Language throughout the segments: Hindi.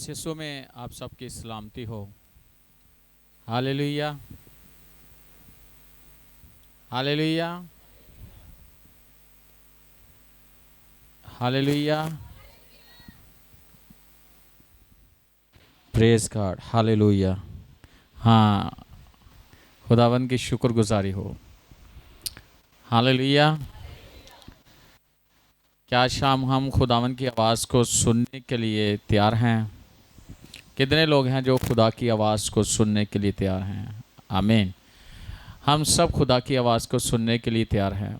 मसीह यीशु में आप सबकी सलामती हो। Hallelujah, hallelujah, hallelujah, praise God, hallelujah. हाँ, खुदावन की शुक्रगुजारी हो। हालेलुया। क्या शाम हम खुदावन की आवाज़ को सुनने के लिए तैयार हैं? कितने लोग हैं जो खुदा की आवाज़ को सुनने के लिए तैयार हैं? आमीन। हम सब खुदा की आवाज़ को सुनने के लिए तैयार हैं।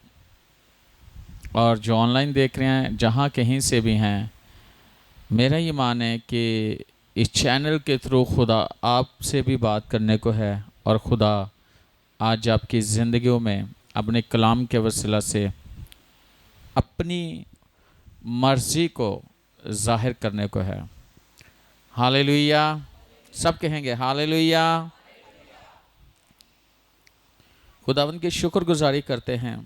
और जो ऑनलाइन देख रहे हैं, जहाँ कहीं से भी हैं, मेरा ये मान है कि इस चैनल के थ्रू खुदा आपसे भी बात करने को है। और खुदा आज आपकी ज़िंदगियों में अपने कलाम के वसीला से अपनी मर्ज़ी को ज़ाहिर करने को है। हालेलुया। सब कहेंगे हालेलुया। खुदावंद की शुक्रगुजारी करते हैं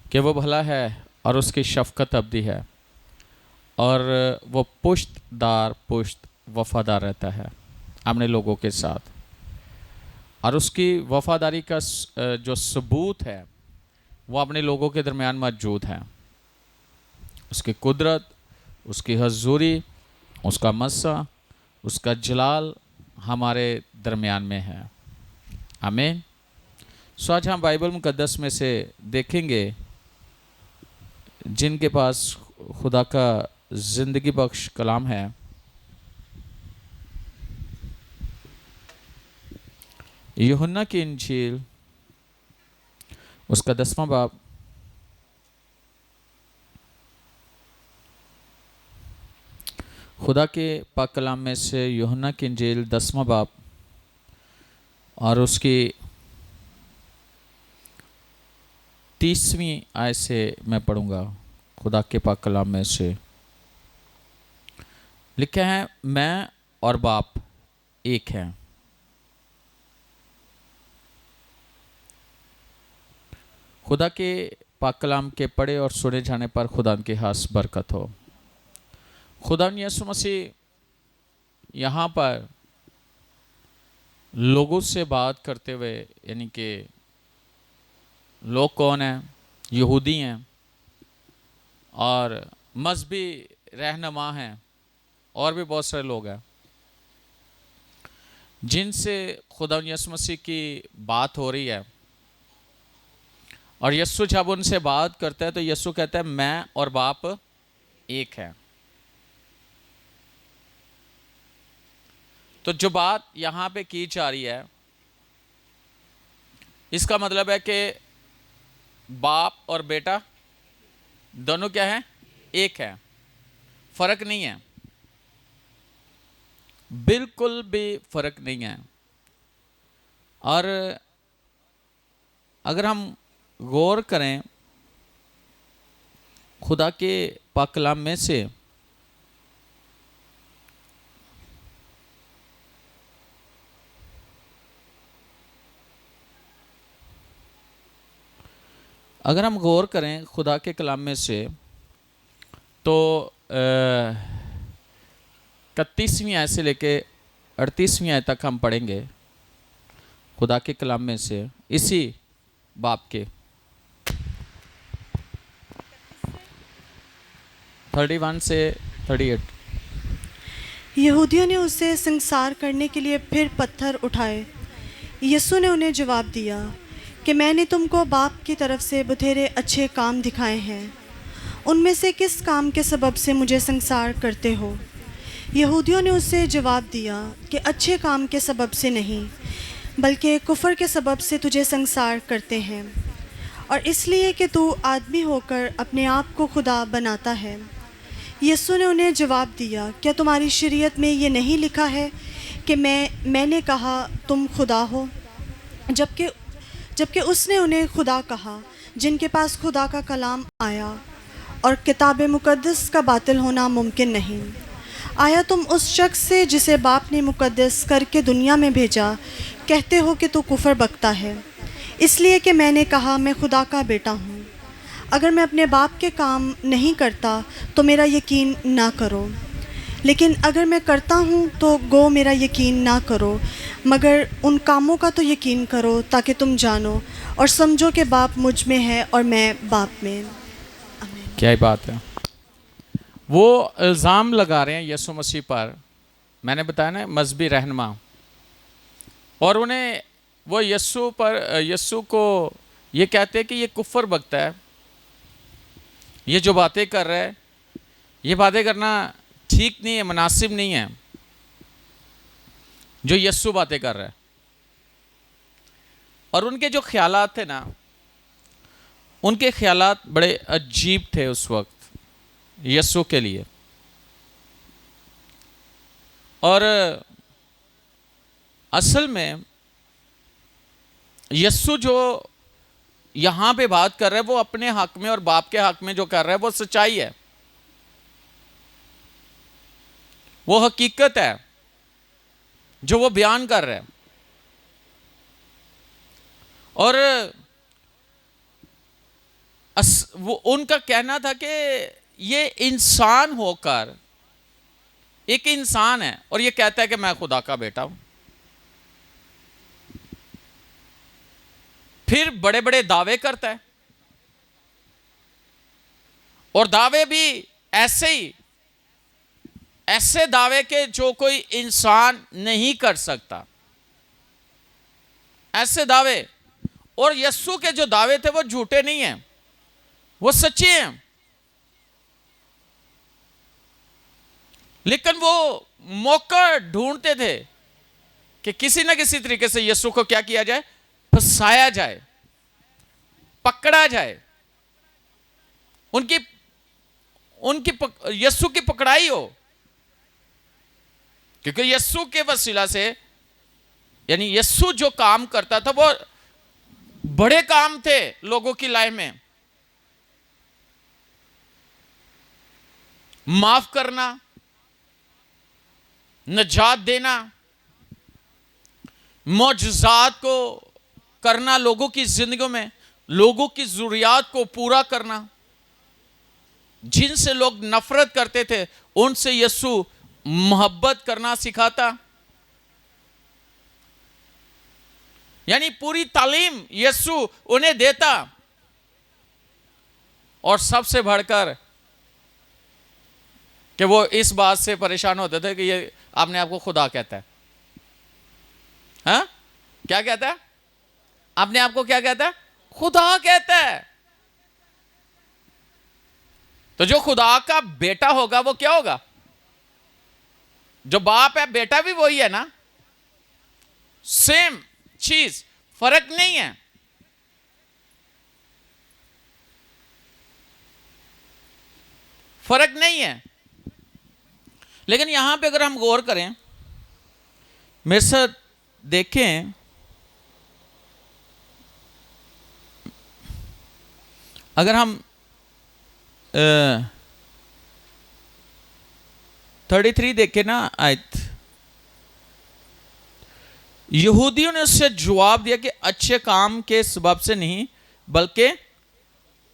कि वो भला है और उसकी शफ़क़त अबदी है और वो पुश्त वफ़ादार रहता है अपने लोगों के साथ। और उसकी वफ़ादारी का जो सबूत है वो अपने लोगों के दरमियान मौजूद है। उसकी कुदरत, उसकी हजूरी, उसका मस्सा, उसका जलाल हमारे दरमियान में है। आमीन। सो आज हम बाइबल मुकद्दस में से देखेंगे जिनके पास खुदा का ज़िंदगी बख्श कलाम है। यूहन्ना की इंजील उसका 10वां बाब, खुदा के पाक कलाम में से यूहन्ना की इंजील 10वां बाब और उसकी 30वीं आयत से मैं पढ़ूंगा। खुदा के पाक कलाम में से लिखा है, मैं और बाप एक हैं। खुदा के पाक कलाम के पढ़े और सुने जाने पर खुदा के हाथ बरकत हो। खुदा यीशु मसीह यहाँ पर लोगों से बात करते हुए, यानी कि लोग कौन हैं? यहूदी हैं और मजहबी रहनुमा हैं और भी बहुत सारे लोग हैं जिनसे खुदा यीशु मसीह की बात हो रही है। और यीशु जब उनसे बात करता है तो यीशु कहता है, मैं और बाप एक हैं। तो जो बात यहाँ पे की जा रही है, इसका मतलब है कि बाप और बेटा दोनों क्या है? एक है। फर्क नहीं है, बिल्कुल भी फर्क नहीं है। और अगर हम गौर करें खुदा के पाक कलाम में से, अगर हम गौर करें खुदा के कलाम में से तो 31वीं आयत से लेके 38वीं आयत तक हम पढ़ेंगे खुदा के कलाम में से, इसी बाप के 31 से 38। यहूदियों ने उसे संसार करने के लिए फिर पत्थर उठाए। यीशु ने उन्हें जवाब दिया कि मैंने तुमको बाप की तरफ से बथेरे अच्छे काम दिखाए हैं, उनमें से किस काम के सबब से मुझे संसार करते हो? यहूदियों ने उससे जवाब दिया कि अच्छे काम के सबब से नहीं, बल्कि कुफर के सबब से तुझे संसार करते हैं, और इसलिए कि तू आदमी होकर अपने आप को खुदा बनाता है। यीशु ने उन्हें जवाब दिया, क्या तुम्हारी शरीयत में ये नहीं लिखा है कि मैंने कहा तुम खुदा हो? जबकि उसने उन्हें खुदा कहा जिनके पास खुदा का कलाम आया और किताब मुकद्दस का बातिल होना मुमकिन नहीं। आया तुम उस शख्स से जिसे बाप ने मुकद्दस करके दुनिया में भेजा कहते हो कि तू कुफर बकता है, इसलिए कि मैंने कहा मैं खुदा का बेटा हूँ। अगर मैं अपने बाप के काम नहीं करता तो मेरा यकीन ना करो, लेकिन अगर मैं करता हूँ तो गो मेरा यकीन ना करो, मगर उन कामों का तो यकीन करो ताकि तुम जानो और समझो कि बाप मुझ में है और मैं बाप में। आमीन। क्या ही बात है। वो इल्ज़ाम लगा रहे हैं यीशु मसीह पर, मैंने बताया ना, मजहबी रहनुमा, और उन्हें वो यीशु को ये कहते हैं कि ये कुफ्र बकता है, ये जो बातें कर रहा है, ये बातें करना ठीक नहीं है, मुनासिब नहीं है जो यीशु बातें कर रहा है। और उनके जो ख्यालात थे ना, उनके ख्यालात बड़े अजीब थे उस वक्त यीशु के लिए। और असल में यीशु जो यहां पे बात कर रहा है वो अपने हक में और बाप के हक में जो कर रहा है वो सच्चाई है, वो हकीकत है जो वो बयान कर रहा है। और वो उनका कहना था कि ये इंसान होकर, एक इंसान है और ये कहता है कि मैं खुदा का बेटा हूं। फिर बड़े बड़े दावे करता है, और दावे भी ऐसे दावे के जो कोई इंसान नहीं कर सकता, ऐसे दावे। और यीशु के जो दावे थे वो झूठे नहीं हैं, वो सच्चे हैं। लेकिन वो मौका ढूंढते थे कि किसी ना किसी तरीके से यीशु को क्या किया जाए, फंसाया जाए, पकड़ा जाए, उनकी यीशु की पकड़ाई हो। क्योंकि यीशु के वसीला से, यानी यीशु जो काम करता था वो बड़े काम थे लोगों की लाइफ में। माफ करना, नजात देना, मौजज़ात को करना लोगों की जिंदगियों में, लोगों की जरूरियात को पूरा करना। जिनसे लोग नफरत करते थे उनसे यीशु मोहब्बत करना सिखाता। यानी पूरी तालीम यीशु उन्हें देता। और सबसे बढ़कर कि वो इस बात से परेशान होते थे कि ये अपने आप को खुदा कहता है। हाँ, क्या कहता है? अपने आप को क्या कहता है? खुदा कहता है। तो जो खुदा का बेटा होगा वो क्या होगा? जो बाप है बेटा भी वही है ना, सेम चीज, फर्क नहीं है। फर्क नहीं है। लेकिन यहां पे अगर हम गौर करें, मेरे साथ देखें, अगर हम 33 देखें ना आयत, यहूदियों ने उससे जवाब दिया कि अच्छे काम के सबब से नहीं बल्कि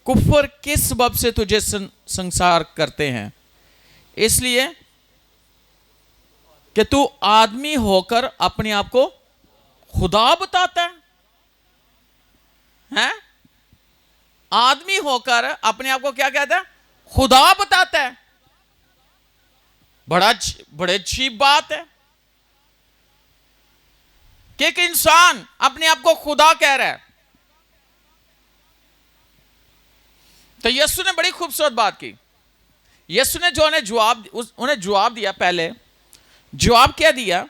कुफ्र के सबब से तुझे संसार करते हैं, इसलिए कि तू आदमी होकर अपने आप को खुदा बताता है? आदमी होकर अपने आप को क्या कहता है? खुदा बताता है। बड़े अजीब बात है कि एक इंसान अपने आप को खुदा कह रहा है। तो यीशु ने बड़ी खूबसूरत बात की। यीशु ने जो उन्हें जवाब दिया, पहले जवाब क्या दिया?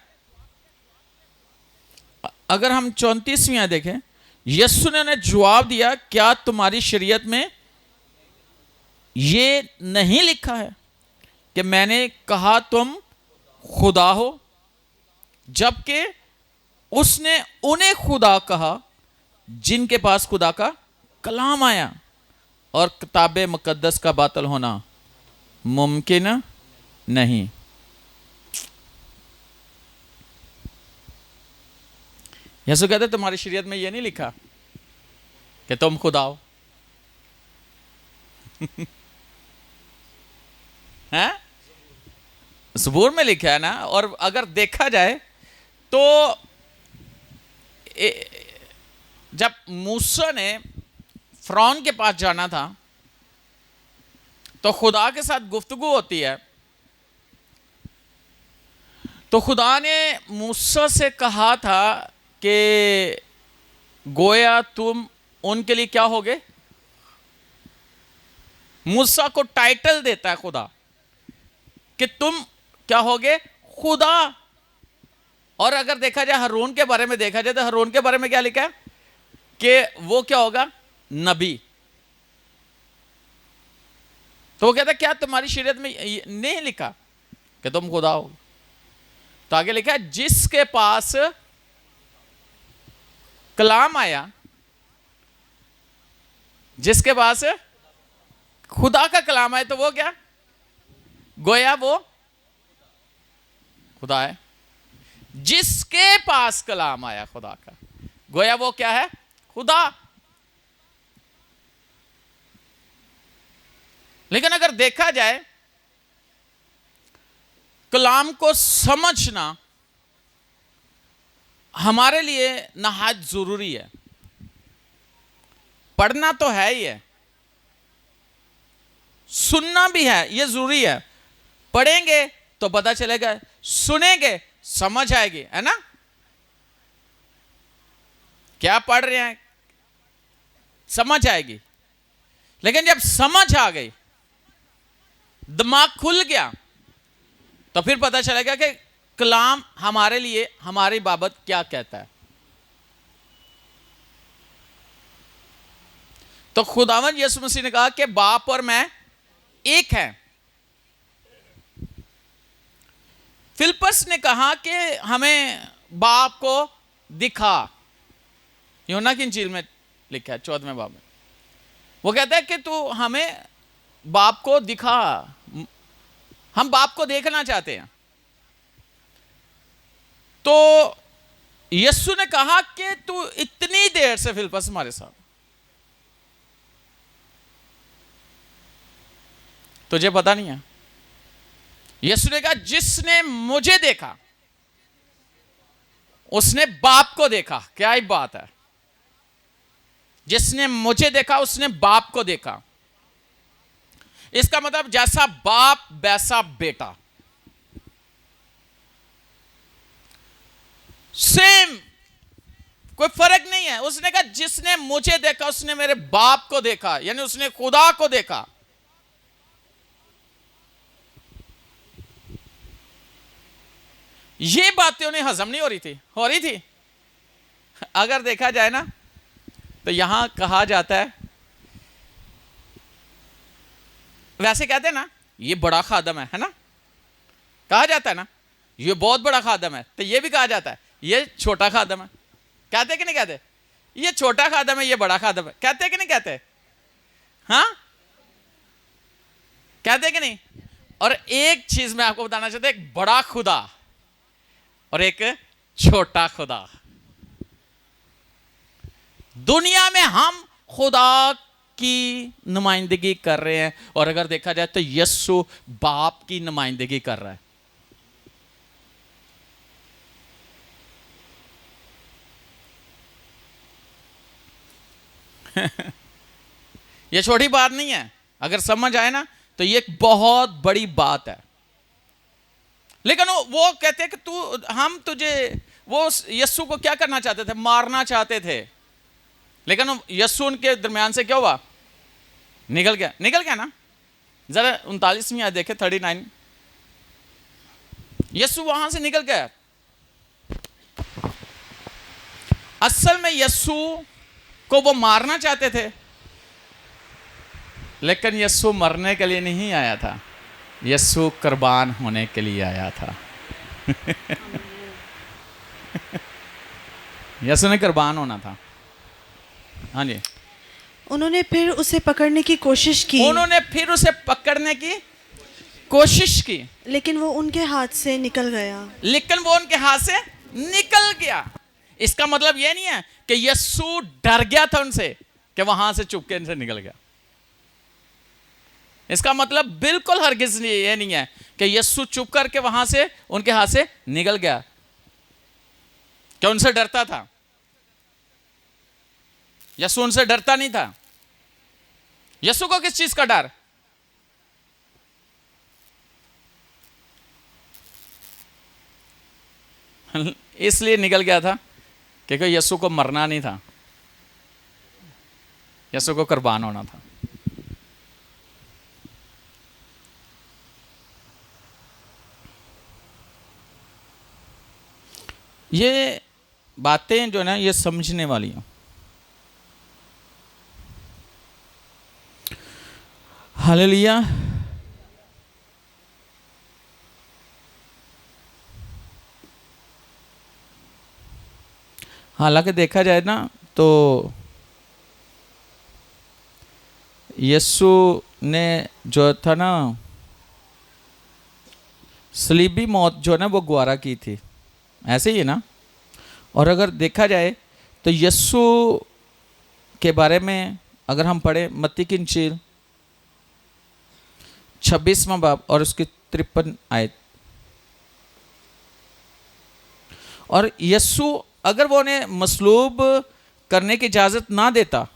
अगर हम 34वीं देखें, यीशु ने उन्हें जवाब दिया, क्या तुम्हारी शरीयत में ये नहीं लिखा है कि मैंने कहा तुम खुदा हो? जबकि उसने उन्हें खुदा कहा जिनके पास खुदा का कलाम आया और किताब मुकद्दस का बातिल होना मुमकिन नहीं। यीशु कहते तुम्हारी शरीयत में यह नहीं लिखा कि तुम खुदा हो। है, ज़बूर में लिखा है ना। और अगर देखा जाए तो जब मूसा ने फ़िरौन के पास जाना था तो खुदा के साथ गुफ्तगू होती है। तो खुदा ने मूसा से कहा था कि गोया तुम उनके लिए क्या होगे। मूसा को टाइटल देता है खुदा कि तुम क्या होगे, खुदा। और अगर देखा जाए हारून के बारे में देखा जाए तो हारून के बारे में क्या लिखा है कि वो क्या होगा, नबी। तो वो कहता है क्या तुम्हारी शरीयत में नहीं लिखा कि तुम खुदा हो। तो आगे लिखा है जिसके पास कलाम आया, जिसके पास खुदा का कलाम आया, तो वो क्या, गोया वो खुदा है। जिसके पास कलाम आया खुदा का, गोया वो क्या है, खुदा। लेकिन अगर देखा जाए कलाम को समझना हमारे लिए नहायत जरूरी है। पढ़ना तो है ही है, सुनना भी है, यह जरूरी है। पढ़ेंगे तो पता चलेगा, सुनेंगे समझ आएगी, है ना। क्या पढ़ रहे हैं समझ आएगी। लेकिन जब समझ आ गई, दिमाग खुल गया, तो फिर पता चलेगा कि कलाम हमारे लिए हमारी बाबत क्या कहता है। तो खुदावंद यीशु मसीह ने कहा कि बाप और मैं एक हैं। फिलिप्पस ने कहा कि हमें बाप को दिखा। यूहन्ना की इंजील में लिखा है 14वें बाब में, वो कहता है कि तू हमें बाप को दिखा। हम बाप को देखना चाहते हैं। तो यीशु ने कहा कि तू इतनी देर से फिलिप्पस हमारे साथ, तुझे पता नहीं है। यीशु ने कहा जिसने मुझे देखा उसने बाप को देखा। क्या ही बात है, जिसने मुझे देखा उसने बाप को देखा। इसका मतलब जैसा बाप वैसा बेटा, सेम, कोई फर्क नहीं है। उसने कहा जिसने मुझे देखा उसने मेरे बाप को देखा, यानी उसने खुदा को देखा। ये बातें उन्हें हजम नहीं हो रही थी, हो रही थी। अगर देखा जाए ना तो यहां कहा जाता है, वैसे कहते हैं ना ये बड़ा खादम है ना, कहा जाता है ना ये बहुत बड़ा खादम है। तो ये भी कहा जाता है ये छोटा खादम है। कहते कि नहीं कहते, ये छोटा खादम है, ये बड़ा खादम है। कहते कि नहीं कहते, हाँ कहते कि नहीं। और एक चीज मैं आपको बताना चाहता हूं, एक बड़ा खुदा और एक छोटा खुदा। दुनिया में हम खुदा की नुमाइंदगी कर रहे हैं, और अगर देखा जाए तो यीशु बाप की नुमाइंदगी कर रहा है। यह छोटी बात नहीं है, अगर समझ आए ना तो यह एक बहुत बड़ी बात है। लेकिन वो कहते हैं कि हम तुझे, वो यीशु को क्या करना चाहते थे, मारना चाहते थे। लेकिन यीशु उनके दरमियान से क्या हुआ, निकल गया ना। जरा 39वीं आयत देखे, 39। यीशु वहां से निकल गया। असल में यीशु को वो मारना चाहते थे, लेकिन यीशु मरने के लिए नहीं आया था, यीशु कुर्बान होने के लिए आया था। यीशु ने कुर्बान होना था। हाँ जी। उन्होंने फिर उसे पकड़ने की कोशिश की, लेकिन वो उनके हाथ से निकल गया। इसका मतलब यह नहीं है कि यीशु डर गया था उनसे, कि वहां से चुपके इनसे निकल गया। इसका मतलब बिल्कुल हरगिज ये नहीं है कि यीशु चुप करके वहां से उनके हाथ से निकल गया। क्या उनसे डरता था? यीशु उनसे डरता नहीं था। यीशु को किस चीज का डर? इसलिए निकल गया था क्योंकि यीशु को मरना नहीं था, यीशु को कुर्बान होना था। ये बातें जो है ना ये समझने वाली हैं। हालेलुया। हालांकि देखा जाए ना तो यीशु ने जो था ना सलीबी मौत जो है ना वो गवारा की थी, ऐसे ही है ना। और अगर देखा जाए तो यीशु के बारे में अगर हम पढ़ें मत्ती की इंजील 26वां बाब और उसकी 53 आयत, और यीशु अगर वो उन्हें मसलूब करने की इजाजत ना देता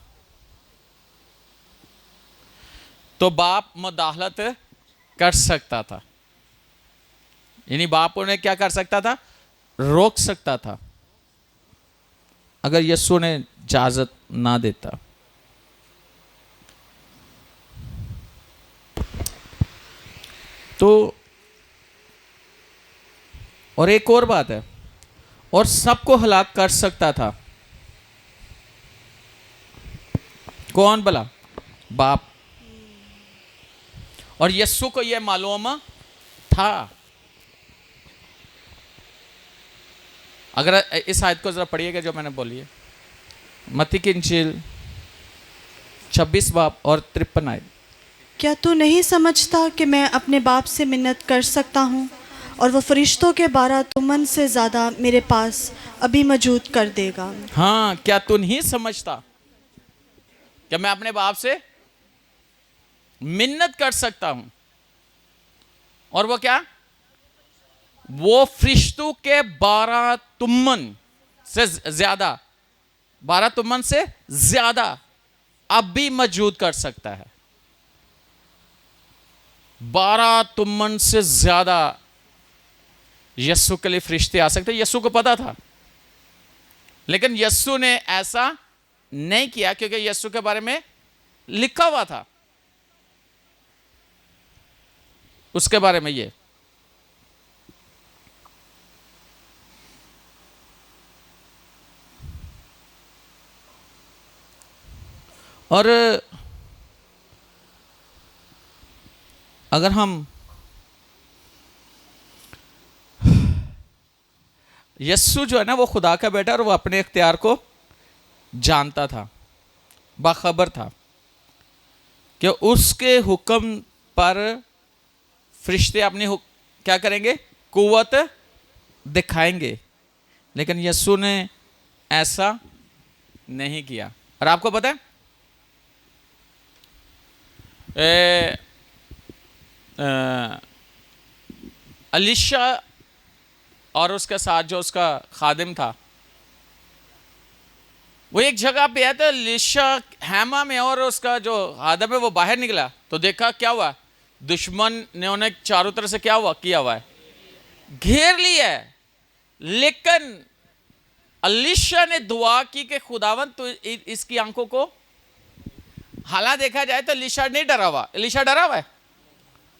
तो बाप मुदाखलत कर सकता था, यानी बाप उन्हें क्या कर सकता था? रोक सकता था अगर यीशु ने इजाजत ना देता। तो और एक और बात है, और सबको हलाक कर सकता था। कौन भला? बाप। और यीशु को यह मालूम था। अगर इस आयत को जरा पढ़िएगा जो मैंने बोली है, मत्ती की इंजील 26 बाब और 53 आयत। क्या तू नहीं समझता कि मैं अपने बाप से मिन्नत कर सकता हूँ और वो फरिश्तों के 12 तुमन से ज़्यादा मेरे पास अभी मौजूद कर देगा। हाँ, क्या तू नहीं समझता कि मैं अपने बाप से मिन्नत कर सकता हूं, और वो क्या? वो फरिश्तों के 12 तुमन से ज्यादा, 12 तुमन से ज्यादा अब भी मौजूद कर सकता है। 12 तुमन से ज्यादा यीशु के लिए फरिश्ते आ सकते। यीशु को पता था, लेकिन यीशु ने ऐसा नहीं किया क्योंकि यीशु के बारे में लिखा हुआ था उसके बारे में ये। और अगर हम यीशु जो है ना वो खुदा का बेटा, और वो अपने इख्तियार को जानता था, बाखबर था कि उसके हुक्म पर फरिश्ते अपनी क्या करेंगे? कुव्वत दिखाएंगे। लेकिन यीशु ने ऐसा नहीं किया। और आपको पता है अलीशा और उसके साथ जो उसका खादिम था, वो एक जगह पे है, तो अलीशा हैमा में और उसका जो खादिम है वो बाहर निकला तो देखा क्या हुआ? दुश्मन ने उन्हें चारों तरफ से क्या हुआ? किया हुआ है, घेर लिया है। लेकिन अलीशा ने दुआ की कि खुदावन तो इसकी आंखों को, हालांकि देखा जाए तो अलीशा नहीं डरा हुआ, अलीशा डरा हुआ है,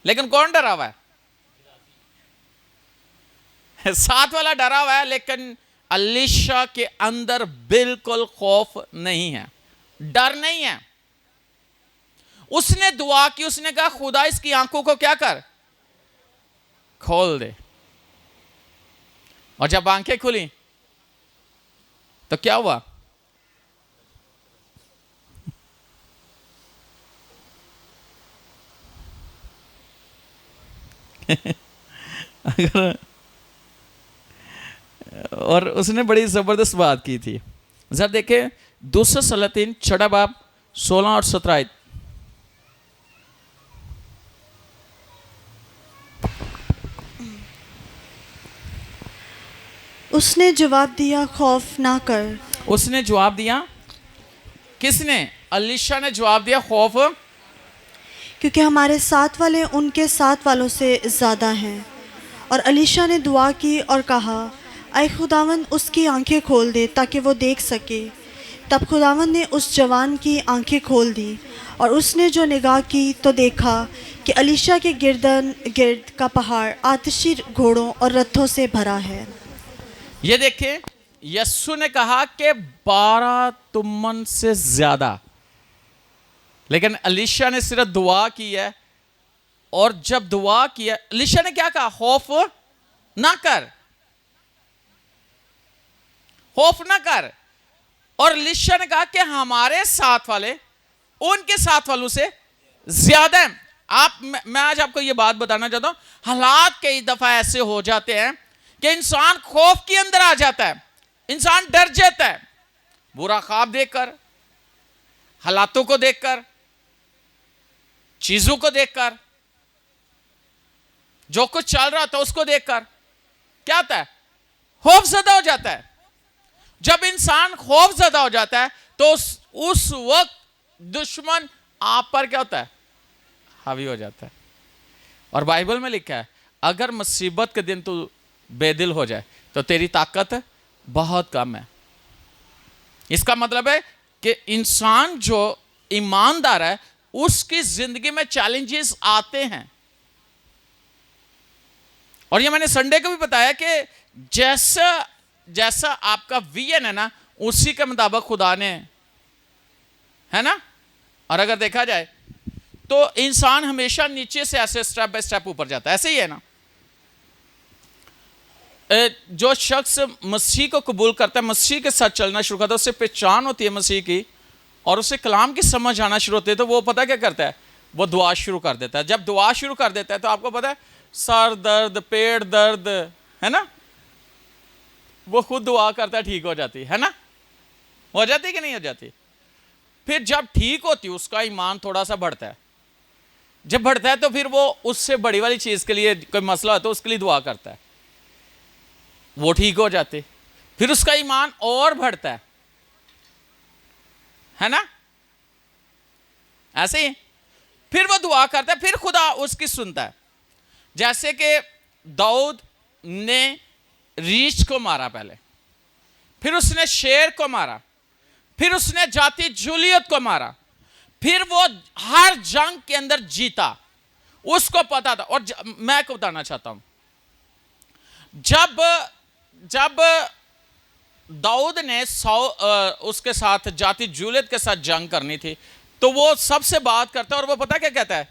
लेकिन कौन डरा हुआ है? साथ वाला डरा हुआ है, लेकिन अलीशा के अंदर बिल्कुल खौफ नहीं है, डर नहीं है। उसने दुआ की, उसने कहा खुदा इसकी आंखों को क्या कर? खोल दे। और जब आंखें खुली तो क्या हुआ? अगर और उसने बड़ी जबरदस्त बात की थी। जरा देखे 2 सलातीन 6 बाब 16 और 17 आयत। उसने जवाब दिया, खौफ ना कर, उसने जवाब दिया, किसने? अलीशा ने जवाब दिया, खौफ। क्योंकि हमारे साथ वाले उनके साथ वालों से ज़्यादा हैं। और अलीशा ने दुआ की और कहा, ऐ खुदावंद उसकी आंखें खोल दे ताकि वो देख सके। तब खुदावंद ने उस जवान की आंखें खोल दी और उसने जो निगाह की तो देखा कि अलीशा के गिर्द का पहाड़ आतिशी घोड़ों और रथों से भरा है। ये देखिए, यस्सु ने कहा कि 12 तुमन से ज्यादा, लेकिन अलीशा ने सिर्फ दुआ की है। और जब दुआ किया, अलीशा ने क्या कहा? खौफ ना कर, खौफ ना कर। और अलीशा ने कहा कि हमारे साथ वाले उनके साथ वालों से ज्यादा है। मैं आज आपको यह बात बताना चाहता हूं, हालात कई दफा ऐसे हो जाते हैं कि इंसान खौफ के अंदर आ जाता है, इंसान डर जाता है, बुरा ख्वाब देखकर, हालातों को देखकर, चीजों को देखकर, जो कुछ चल रहा था उसको देखकर क्या होता है? खौफ ज़्यादा हो जाता है। जब इंसान खौफ ज़्यादा हो जाता है तो उस वक्त दुश्मन आप पर क्या होता है? हावी हो जाता है। और बाइबल में लिखा है, अगर मुसीबत के दिन तू बेदिल हो जाए तो तेरी ताकत बहुत कम है। इसका मतलब है कि इंसान जो ईमानदार है उसकी जिंदगी में चैलेंजेस आते हैं। और ये मैंने संडे को भी बताया कि जैसा जैसा आपका विजन है ना, उसी के मुताबिक खुदा ने, है ना। और अगर देखा जाए तो इंसान हमेशा नीचे से ऐसे स्टेप बाय स्टेप ऊपर जाता है, ऐसे ही है ना। जो शख्स मसीह को कबूल करता है, मसीह के साथ चलना शुरू करता है, उससे पहचान होती है मसीह की और उससे कलाम की समझ आना शुरू होती है, तो वो पता क्या करता है? वो दुआ शुरू कर देता है। जब दुआ शुरू कर देता है तो आपको पता है, सर दर्द, पेट दर्द, है ना, वो खुद दुआ करता है, ठीक हो जाती है ना। हो जाती कि नहीं हो जाती? फिर जब ठीक होती है उसका ईमान थोड़ा सा बढ़ता है। जब बढ़ता है तो फिर वो उससे बड़ी वाली चीज के लिए कोई मसला हो तो उसके लिए दुआ करता है, वो ठीक हो जाते, फिर उसका ईमान और बढ़ता है ना। ऐसे ही फिर वो दुआ करता है, फिर खुदा उसकी सुनता है। जैसे कि दाऊद ने रीछ को मारा पहले, फिर उसने शेर को मारा, फिर उसने जाति जूलियत को मारा, फिर वो हर जंग के अंदर जीता, उसको पता था। और मैं को बताना चाहता हूं, जब दाऊद ने उसके साथ जाति जूलियत के साथ जंग करनी थी तो वो सबसे बात करता है और वो पता क्या कहता है?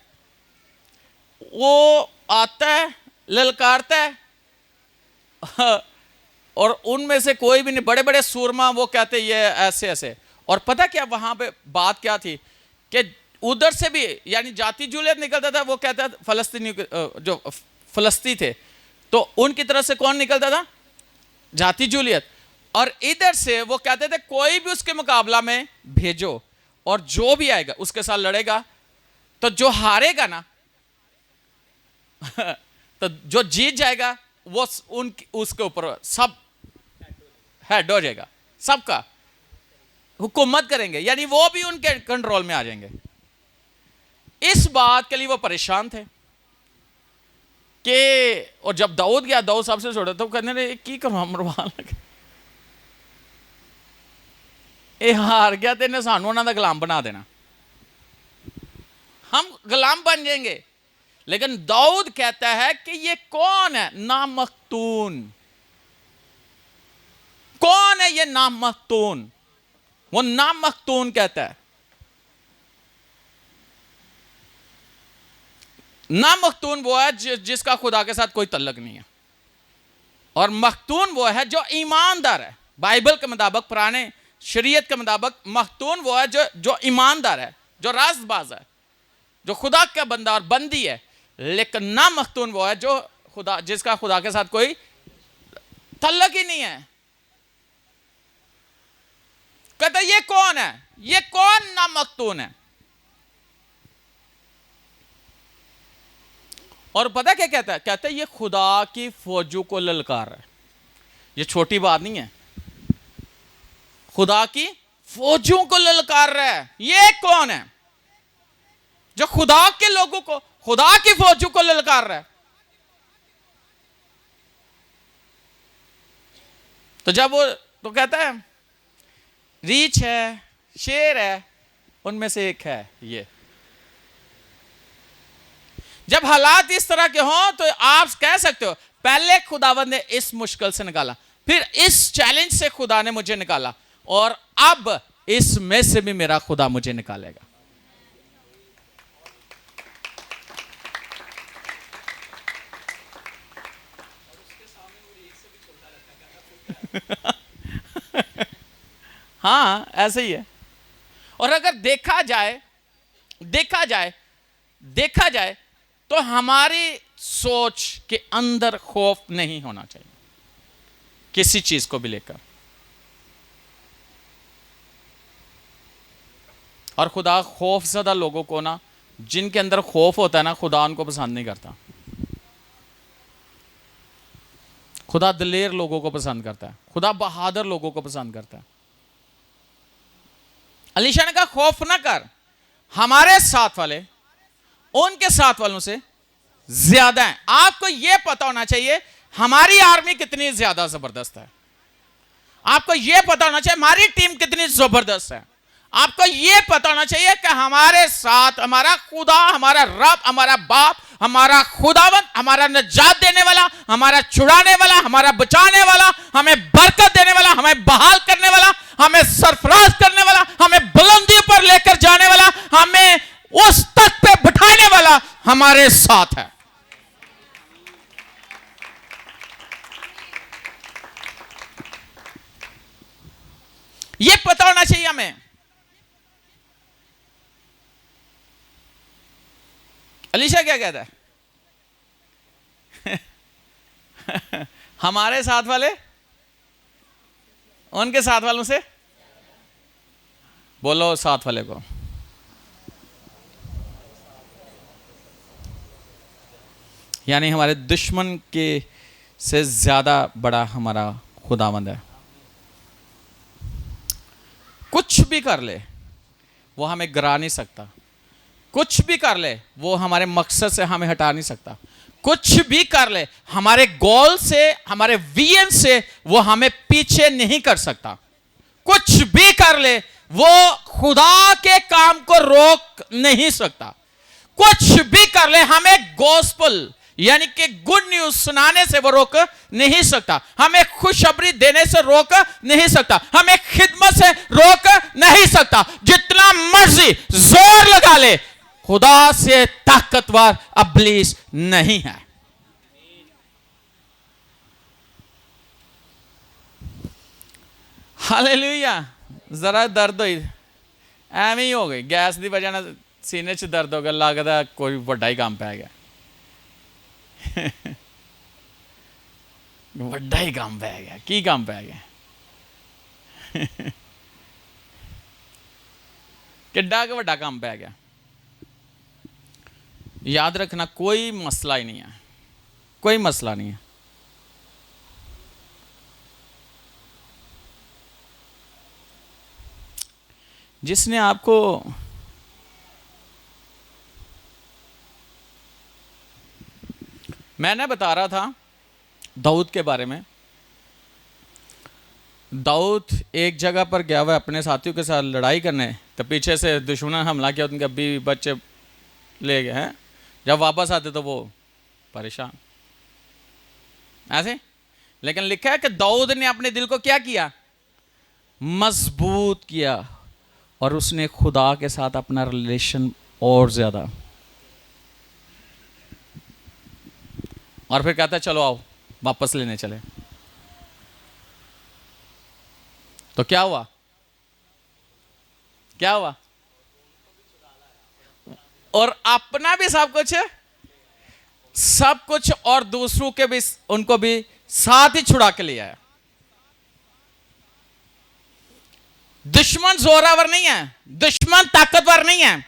वो आता है, ललकारता है और उनमें से कोई भी नहीं, बड़े बड़े सूरमा वो कहते ये ऐसे ऐसे। और पता क्या वहां पे बात क्या थी कि उधर से भी यानी जाति जूलियत निकलता था, वो कहता था फलस्तीनी, जो फलस्ती थे तो उनकी तरफ से कौन निकलता था? जाति जूलियत। और इधर से वो कहते थे कोई भी उसके मुकाबला में भेजो और जो भी आएगा उसके साथ लड़ेगा, तो जो हारेगा ना तो जो जीत जाएगा वो उसके ऊपर सब हेड हो जाएगा, सबका हुकूमत करेंगे, यानी वो भी उनके कंट्रोल में आ जाएंगे। इस बात के लिए वो परेशान थे कि, और जब दाऊद गया, दाऊद सबसे छोड़ा तो कहने लगे की करो मरवा लगे, ये हार गया तेने सानू उन्होंने गुलाम बना देना, हम गुलाम बन जाएंगे। लेकिन दाऊद कहता है कि ये कौन है? नामख्तून। कौन है ये नामख्तून? वो नामख्तून कहता है। नामख्तून वो है जिसका खुदा के साथ कोई तल्लक नहीं है, और मख्तून वो है जो ईमानदार है। बाइबल के मुताबिक, पुराने शरीयत के मुताबिक मख्तून वो है जो ईमानदार है, जो रास्तबाज है, जो खुदा का बंदा और बंदी है। लेकिन ना मख्तून वो है जो जिसका खुदा के साथ कोई तल्लक ही नहीं है। कहता ये कौन है? ये कौन ना मख्तून है? और पता क्या कहता है? कहता है ये खुदा की फौजों को ललकार है, ये छोटी बात नहीं है। खुदा की फौजों को ललकार रहा है। ये कौन है जो खुदा के लोगों को, खुदा की फौजों को ललकार रहा है? तो जब वो तो कहता है रीछ है, शेर है, उनमें से एक है ये। जब हालात इस तरह के हों तो आप कह सकते हो पहले खुदावंद ने इस मुश्किल से निकाला, फिर इस चैलेंज से खुदा ने मुझे निकाला, और अब इसमें से भी मेरा खुदा मुझे निकालेगा। हाँ, ऐसे ही है। और अगर देखा जाए तो हमारी सोच के अंदर खौफ नहीं होना चाहिए किसी चीज को भी लेकर। और खुदा खौफजदा लोगों को ना, जिनके अंदर खौफ होता है ना, खुदा उनको पसंद नहीं करता। खुदा दिलेर लोगों को पसंद करता है, खुदा बहादुर लोगों को पसंद करता है। अलीशा ने कहा खौफ ना कर, हमारे साथ वाले उनके साथ वालों से ज्यादा है। आपको यह पता होना चाहिए हमारी आर्मी कितनी ज्यादा जबरदस्त है। आपको यह पता होना चाहिए हमारी टीम कितनी जबरदस्त है। आपको यह पता होना चाहिए कि हमारे साथ हमारा खुदा, हमारा रब, हमारा बाप, हमारा खुदावंद, हमारा निजात देने वाला, हमारा छुड़ाने वाला, हमारा बचाने वाला, हमें बरकत देने वाला, हमें बहाल करने वाला, हमें सरफराज करने वाला, हमें बुलंदी पर लेकर जाने वाला, हमें उस तक पे बिठाने वाला हमारे साथ है। यह पता होना चाहिए हमें। अलीशा क्या कहता है? हमारे साथ वाले उनके साथ वालों से, बोलो साथ वाले को, यानी हमारे दुश्मन के से ज्यादा बड़ा हमारा खुदावंद है। कुछ भी कर ले वो हमें गिरा नहीं सकता, कुछ भी कर ले वो हमारे मकसद से हमें हटा नहीं सकता, कुछ भी कर ले हमारे गोल से, हमारे विजन से वो हमें पीछे नहीं कर सकता। कुछ भी कर ले वो खुदा के काम को रोक नहीं सकता। कुछ भी कर ले हमें गॉस्पेल यानी कि गुड न्यूज सुनाने से वो रोक नहीं सकता, हमें खुशखबरी देने से रोक नहीं सकता, हमें खिदमत से रोक नहीं सकता। जितना मर्जी जोर लगा ले, खुदा से ताकतवर इब्लीस नहीं है। हालेलुया। जरा दर्द हुई, एवं ही हो गई, गैस की वजह से सीने च दर्द हो गया, लगता कोई बड़ा ही काम पै गया। बड़ा ही काम पै गया। की काम पै गया? किड्डा के बड़ा काम पै गया? याद रखना कोई मसला ही नहीं है, कोई मसला नहीं है। जिसने आपको मैंने बता रहा था दाऊद के बारे में। दाऊद एक जगह पर गया हुआ अपने साथियों के साथ लड़ाई करने, तो पीछे से दुश्मन ने हमला किया, उनके बीवी बच्चे ले गए हैं। जब वापस आते तो वो परेशान ऐसे। लेकिन लिखा है कि दाऊद ने अपने दिल को क्या किया? मजबूत किया, और उसने खुदा के साथ अपना रिलेशन और ज्यादा। और फिर कहता है चलो आओ वापस लेने चले। तो क्या हुआ? क्या हुआ? और अपना भी सब कुछ और दूसरों के भी, उनको भी साथ ही छुड़ा के ले आया। दुश्मन जोरावर नहीं है, दुश्मन ताकतवर नहीं है,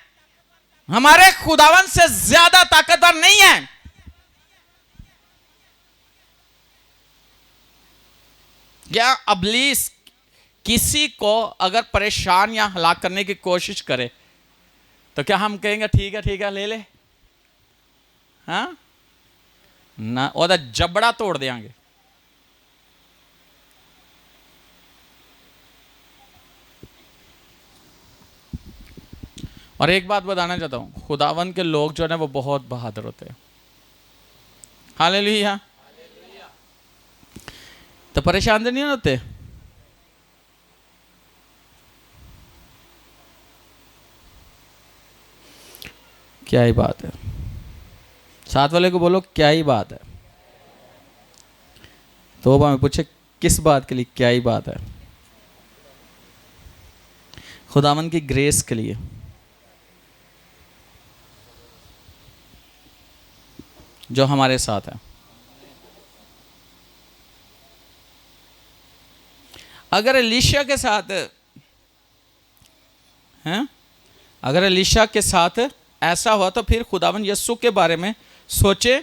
हमारे खुदावन से ज्यादा ताकतवर नहीं है। क्या अबलीस किसी को अगर परेशान या हलाक करने की कोशिश करे तो क्या हम कहेंगे ठीक है ले ले? हाँ ना, ओदा जबड़ा तोड़ देंगे। और एक बात बताना चाहता हूं, खुदावन के लोग जो है वो बहुत बहादुर होते हैं। हालेलुया। तो परेशान तो नहीं होते। क्या ही बात है। साथ वाले को बोलो क्या ही बात है। तो मैं पूछे किस बात के लिए क्या ही बात है? खुदावन की ग्रेस के लिए। जो हमारे साथ है। अगर एलीशा के साथ हैं, अगर एलीशा के साथ ऐसा हुआ तो फिर खुदावन यीशु के बारे में सोचे।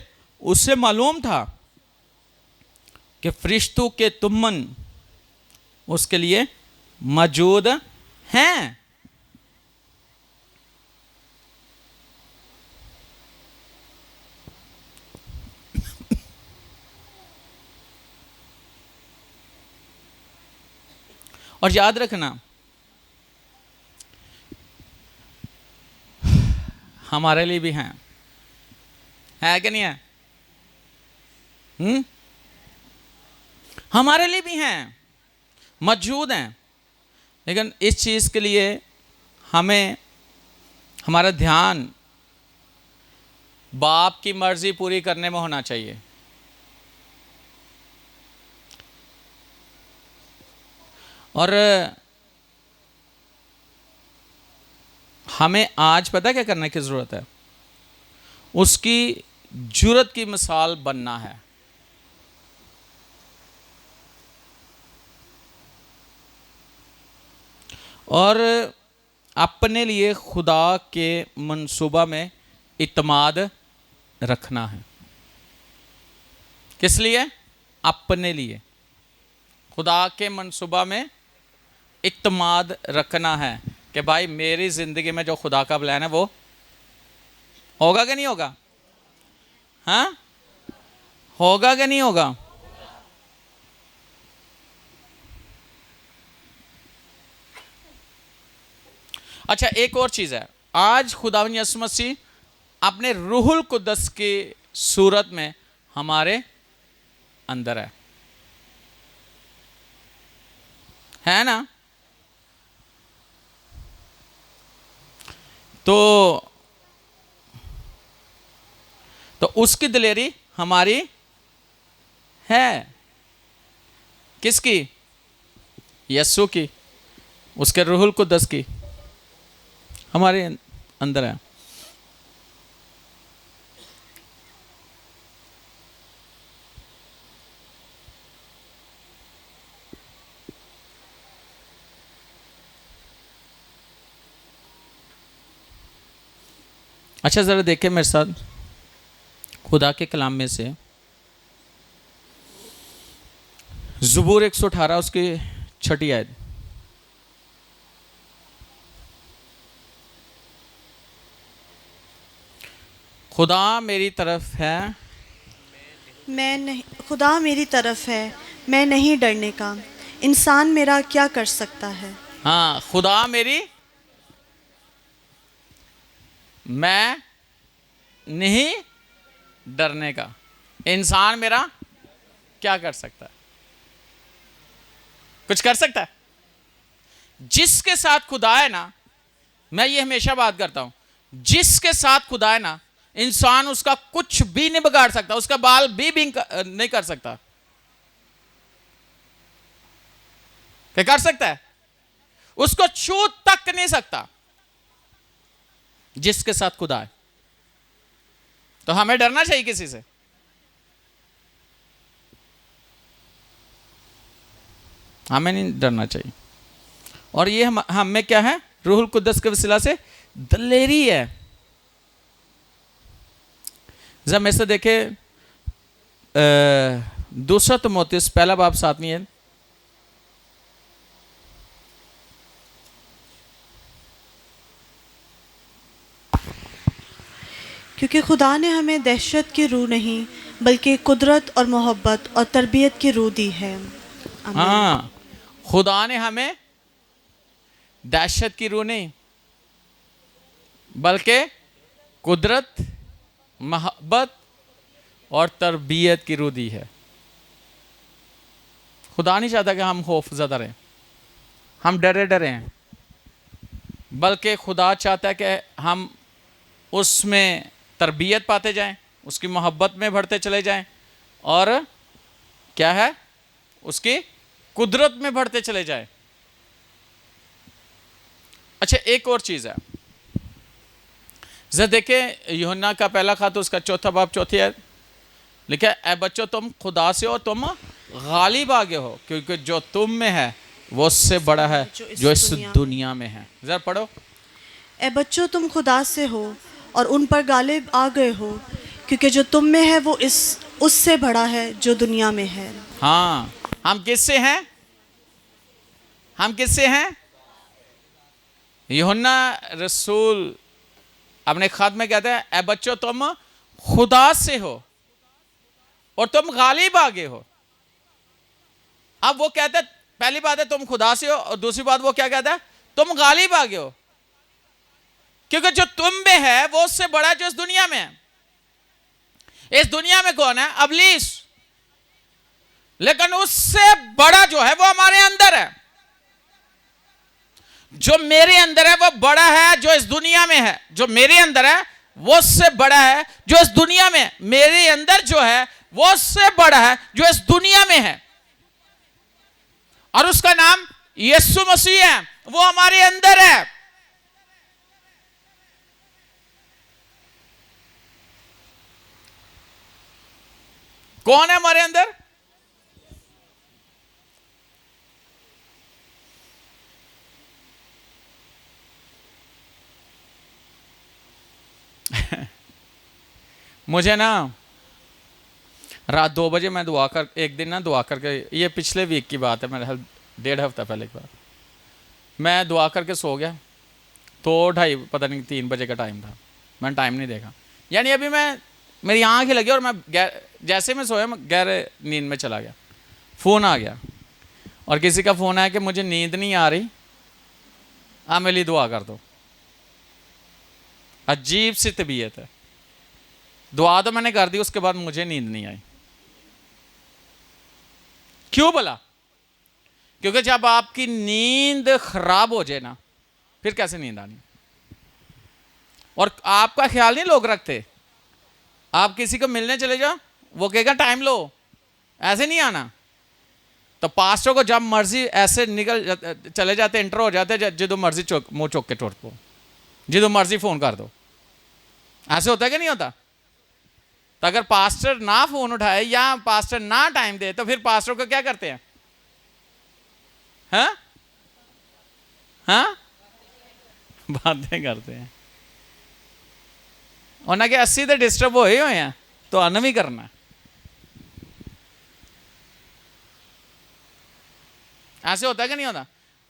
उसे मालूम था कि फरिश्तों के तुमन उसके लिए मौजूद हैं। और याद रखना, हमारे लिए भी हैं, है कि नहीं है? हमारे लिए भी हैं, मौजूद हैं। लेकिन इस चीज़ के लिए हमें हमारा ध्यान बाप की मर्जी पूरी करने में होना चाहिए। और हमें आज पता क्या करने की ज़रूरत है? उसकी जुर्रत की मिसाल बनना है। और अपने लिए खुदा के मंसूबा में इत्मीनान रखना है। किस लिए? अपने लिए खुदा के मंसूबा में इत्मीनान रखना है कि भाई मेरी ज़िंदगी में जो खुदा का प्लान है वो होगा कि नहीं होगा? हाँ, होगा कि नहीं होगा? अच्छा, एक और चीज़ है। आज खुदावंद यीशु मसीह अपने रूहुल कुद्दस की सूरत में हमारे अंदर है ना? तो उसकी दिलेरी हमारी है। किसकी? यीशु की। उसके रूहुल कुद्दस की हमारे अंदर है। अच्छा, ज़रा देखें मेरे साथ खुदा के कलाम में से ज़बूर 118 उसकी 6 आयत। खुदा मेरी तरफ है, मैं नहीं, खुदा मेरी तरफ है, मैं नहीं डरने का। इंसान मेरा क्या कर सकता है? हाँ, खुदा मेरी, मैं नहीं डरने का। इंसान मेरा क्या कर सकता है? कुछ कर सकता है? जिसके साथ खुदा है ना, मैं ये हमेशा बात करता हूं, जिसके साथ खुदा है ना, इंसान उसका कुछ भी नहीं बिगाड़ सकता, उसका बाल भी नहीं कर सकता। क्या कर सकता है? उसको छू तक नहीं सकता, जिसके साथ खुदा है। तो हमें डरना चाहिए किसी से? हमें नहीं डरना चाहिए। और ये हम में क्या है? रूहुल कुद्दस के वसीला से दिलेरी है। जब में से देखे 2 तिमोथेयुस 1 बाब 7 है, क्योंकि खुदा ने हमें दहशत की रूह नहीं बल्कि कुदरत और मोहब्बत और तरबियत की रूह दी है। आमीन। हाँ, खुदा ने हमें दहशत की रूह नहीं बल्कि कुदरत, मोहब्बत और तरबियत की रूह दी है। खुदा नहीं चाहता कि हम खौफ ज़दा रहें, हम डरे डरे हैं, बल्कि खुदा चाहता है कि हम उसमें तरबियत पाते जाएं, उसकी मोहब्बत में बढ़ते चले जाएं और क्या है, उसकी कुदरत में बढ़ते चले जाएं। अच्छा, एक और चीज़ है, जरा देखें यूहन्ना का पहला खत उसका 4 बाब 4 आयत लिखा है, ऐ बच्चों तुम खुदा से हो, तुम गालिब आगे हो, क्योंकि जो तुम में है वो उससे बड़ा है जो इस दुनिया में है। जरा पढ़ो। ए बच्चों तुम खुदा से हो और उन पर गालिब आ गए हो, क्योंकि जो तुम में है वो उससे बड़ा है जो दुनिया में है। हाँ, हम किससे हैं? हम किससे हैं? यूहन्ना रसूल अपने खत में कहते हैं, ए बच्चों तुम खुदा से हो और तुम गालिब आगे हो। अब वो कहते हैं, पहली बात है तुम खुदा से हो, और दूसरी बात वो क्या कहता है, तुम गालिब आगे हो, क्योंकि जो तुम में है वो उससे बड़ा है जो इस दुनिया में है। इस दुनिया में कौन है? अबलीस। लेकिन उससे बड़ा जो है वो हमारे अंदर है। जो मेरे अंदर है वो बड़ा है जो इस दुनिया में है। जो मेरे अंदर है वो उससे बड़ा है जो इस दुनिया में है। मेरे अंदर जो है वो उससे बड़ा है जो इस दुनिया में है, और उसका नाम यीशु मसीह है। वो हमारे अंदर है। कौन है हमारे अंदर? मुझे ना रात 2 बजे मैं एक दिन ना दुआ करके, ये पिछले वीक की बात है, मेरे 1.5 हफ्ता पहले की बात, मैं दुआ करके सो गया तो 2:30 पता नहीं 3 बजे का टाइम था। मैंने टाइम नहीं देखा, यानी अभी मेरी आँख ही लगी और मैं जैसे मैं सोया मैं गहरे नींद में चला गया। फ़ोन आ गया और किसी का फ़ोन आया कि मुझे नींद नहीं आ रही, आप मेरे लिए दुआ कर दो। अजीब सी तबीयत है, दुआ तो मैंने कर दी, उसके बाद मुझे नींद नहीं आई। क्यों भला? क्योंकि जब आपकी नींद खराब हो जाए ना, फिर कैसे नींद आनी? और आपका ख्याल नहीं लोग रखते। आप किसी को मिलने चले जाओ, वो कहेगा टाइम लो, ऐसे नहीं आना। तो पास्टर को जब मर्जी ऐसे चले जाते, इंटर हो जाते, जिदो मर्जी मुंह चौक के टूट पो, जिदो मर्जी फोन कर दो। ऐसे होता है कि नहीं होता? तो अगर पास्टर ना फोन उठाए या पास्टर ना टाइम दे तो फिर पास्टर को क्या करते हैं? हाँ हाँ, बातें करते हैं। उन्हें कि 80 तो डिस्टर्ब हो ही हुए हैं, तो अन भी करना। ऐसे होता है कि नहीं होता?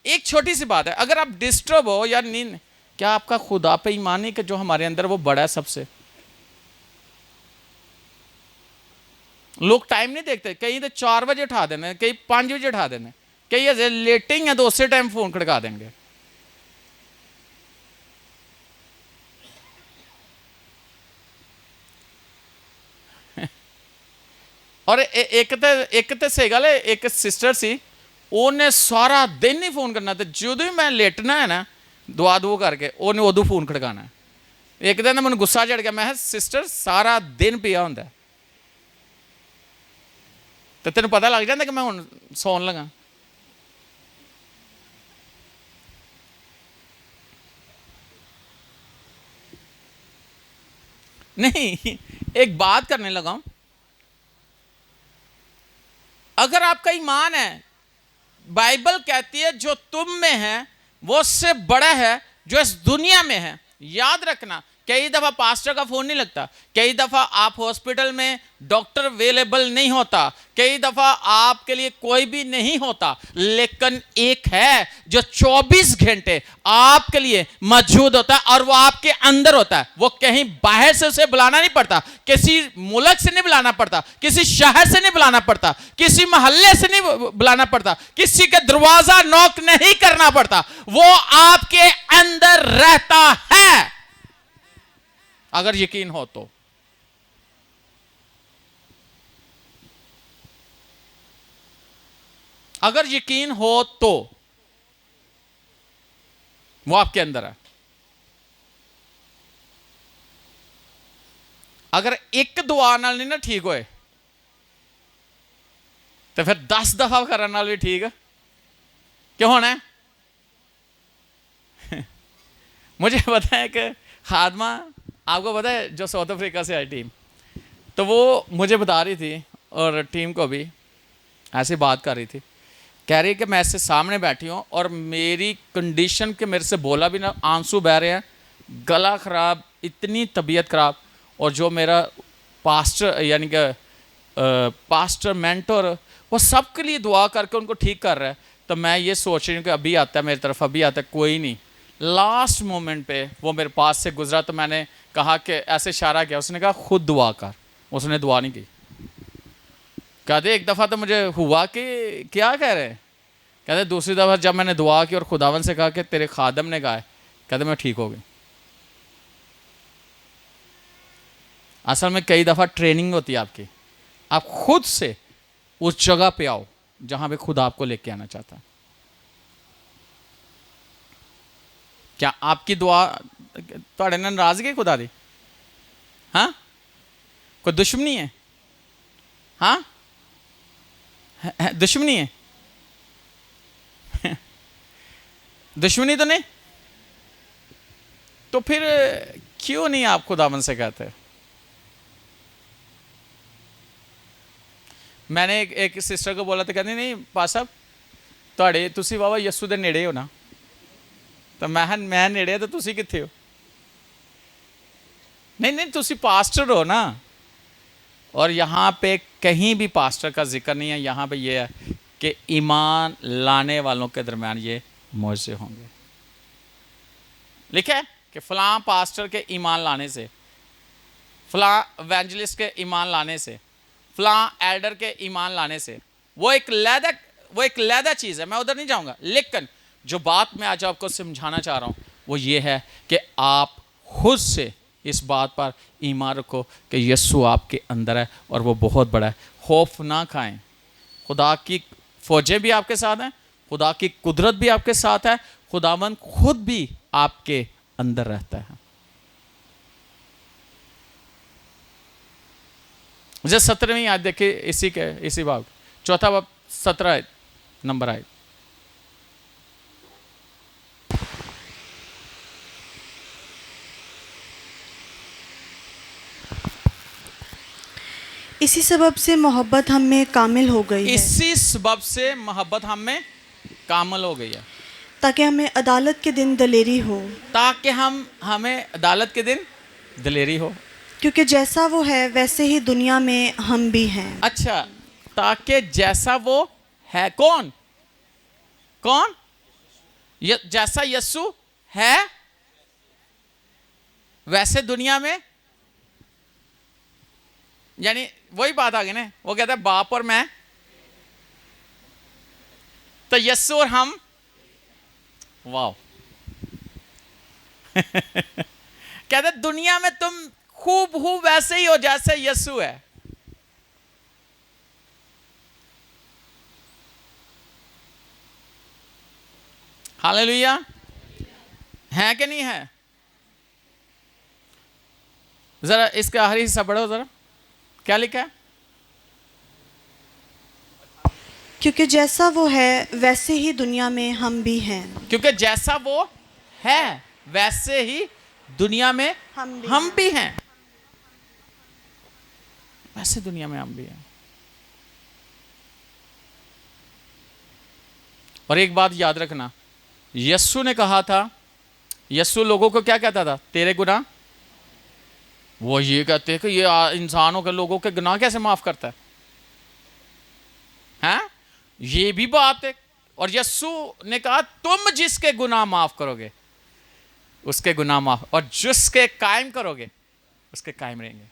एक छोटी सी बात है, अगर आप डिस्टर्ब हो या नींद, क्या आपका खुदा पे ईमान नहीं कि जो हमारे अंदर वो बड़ा है सबसे? लोग टाइम नहीं देखते, कहीं तो 4 बजे उठा देने, कहीं 5 बजे उठा देने, कहीं ऐसे लेटिंग है तो उसी टाइम फोन खड़का देंगे। और एक तो सही गल है, एक सिस्टर सी, उन्हें सारा दिन ही फोन करना, तो जो भी मैं लेटना है ना दुआ करके, उन्हें उदू फोन खड़काना है। एक दिन मैंने गुस्सा चढ़ गया, मैं सिस्टर सारा दिन पिया होंगे तो तेन पता लग जाता कि मैं हुण सौन लगा। नहीं, एक बात करने लगा, अगर आपका ईमान है, बाइबल कहती है जो तुम में है वो उससे बड़ा है जो इस दुनिया में है। याद रखना, कई दफा पास्टर का फोन नहीं लगता, कई दफा आप हॉस्पिटल में डॉक्टर अवेलेबल नहीं होता, कई दफा आपके लिए कोई भी नहीं होता, लेकिन एक है जो 24 घंटे आपके लिए मौजूद होता है और वो आपके अंदर होता है। वो कहीं बाहर से उसे बुलाना नहीं पड़ता, किसी मुल्क से नहीं बुलाना पड़ता, किसी शहर से नहीं बुलाना पड़ता, किसी मोहल्ले से नहीं बुलाना पड़ता, किसी का दरवाजा नॉक नहीं करना पड़ता, वो आपके अंदर रहता है। अगर यकीन हो तो अगर यकीन हो तो वो आपके अंदर है। अगर एक दुआ नाल नहीं ना ठीक होए तो फिर 10 दफा करने नाल भी ठीक है। क्यों होना है? मुझे पता है कि खादमा, आपको पता है जो साउथ अफ्रीका से आई टीम, तो वो मुझे बता रही थी और टीम को भी ऐसी बात कर रही थी, कह रही कि मैं इससे सामने बैठी हूँ और मेरी कंडीशन के मेरे से बोला भी ना, आंसू बह रहे हैं, गला ख़राब, इतनी तबीयत ख़राब, और जो मेरा पास्टर यानी कि पास्टर मेंटर वो सबके लिए दुआ करके उनको ठीक कर रहा है। तो मैं ये सोच रही हूँ कि अभी आता है मेरी तरफ, अभी आता है, कोई नहीं। लास्ट मोमेंट पे वो मेरे पास से गुजरा तो मैंने कहा कि ऐसे इशारा किया, उसने कहा खुद दुआ कर। उसने दुआ नहीं की। कहते एक दफ़ा तो मुझे हुआ कि क्या कह रहे हैं, कहते दूसरी दफ़ा जब मैंने दुआ की और खुदावन से कहा कि तेरे खादम ने कहा है, कहते मैं ठीक हो गई। असल में कई दफ़ा ट्रेनिंग होती है आपकी, आप खुद से उस जगह पे आओ जहां पे खुदा आपको लेके आना चाहता है। क्या आपकी दुआ थोड़े नाल नाराजगी खुदा दी? हाँ, कोई दुश्मनी है? हाँ, दुश्मनी है? दुश्मनी तो नहीं, तो फिर क्यों नहीं आप खुदावन से कहते? मैंने एक सिस्टर को बोला तो कहती नहीं पा साहब ਤੁਹਾਡੇ ਤੁਸੀਂ बाबा यस्सू ਦੇ ਨੇੜੇ ਹੋ ना, तो मैं नेड़े तो तुसी किथे हो? नहीं तुसी पास्टर हो ना। और यहाँ पे कहीं भी पास्टर का जिक्र नहीं है, यहाँ पे ये है कि ईमान लाने वालों के दरमियान ये मौजे होंगे। लिखा है कि फलां पास्टर के ईमान लाने से, फलां एवेंजलिस्ट के ईमान लाने से, फलां एल्डर के ईमान लाने से, वो एक लहदा चीज़ है, मैं उधर नहीं जाऊँगा। लेकिन जो बात मैं आज आपको समझाना चाह रहा हूँ वो ये है कि आप खुद से इस बात पर ईमान रखो कि यस्सू आपके अंदर है और वो बहुत बड़ा है। खौफ ना खाएं, खुदा की फौजें भी आपके साथ हैं, खुदा की कुदरत भी आपके साथ है, खुदावन खुद भी आपके अंदर रहता है। मुझे 17वीं आयत देखिए, इसी बाब, चौथा बाब 17 नंबर आयत। इसी सबब से मोहब्बत हम में कामिल हो गई है, इसी सबब से मोहब्बत हम में कामिल हो गई है, ताकि हमें अदालत के दिन दलेरी हो, ताकि हमें अदालत के दिन दलेरी हो। क्योंकि जैसा वो है वैसे ही दुनिया में हम भी हैं। अच्छा, ताकि जैसा वो है, कौन जैसा यस्सू है वैसे दुनिया में, यानी वही बात आ गई ना। वो कहता है बाप और मैं, तो यस्सू और हम, वाह। कहता है दुनिया में तुम खूब वैसे ही हो जैसे यस्सू है। हालेलुया, है कि नहीं है? जरा इसका आखिरी हिस्सा पढ़ो जरा, क्या लिखा है? क्योंकि जैसा वो है वैसे ही दुनिया में हम भी हैं। क्योंकि जैसा वो है वैसे ही दुनिया में हम भी हैं। वैसे दुनिया में हम भी हैं। और एक बात याद रखना, यस्सू ने कहा था, यस्सू लोगों को क्या कहता था? तेरे गुनाह वो ये कहते हैं कि ये इंसानों के, लोगों के गुनाह कैसे माफ करता है? हैं? ये भी बात है। और यीशु ने कहा तुम जिसके गुनाह माफ करोगे उसके गुनाह माफ, और जिसके कायम करोगे उसके कायम रहेंगे।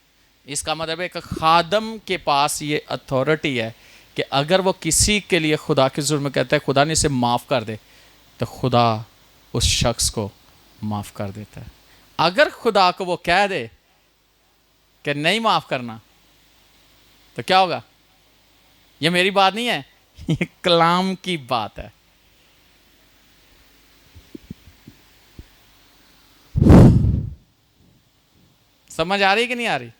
इसका मतलब एक खादम के पास ये अथॉरिटी है कि अगर वो किसी के लिए खुदा के जुर्म कहता है खुदा ने इसे माफ़ कर दे, तो खुदा उस शख्स को माफ़ कर देता है। अगर खुदा को वो कह दे कि नहीं माफ़ करना, तो क्या होगा? ये मेरी बात नहीं है, ये कलाम की बात है। समझ आ रही कि नहीं आ रही?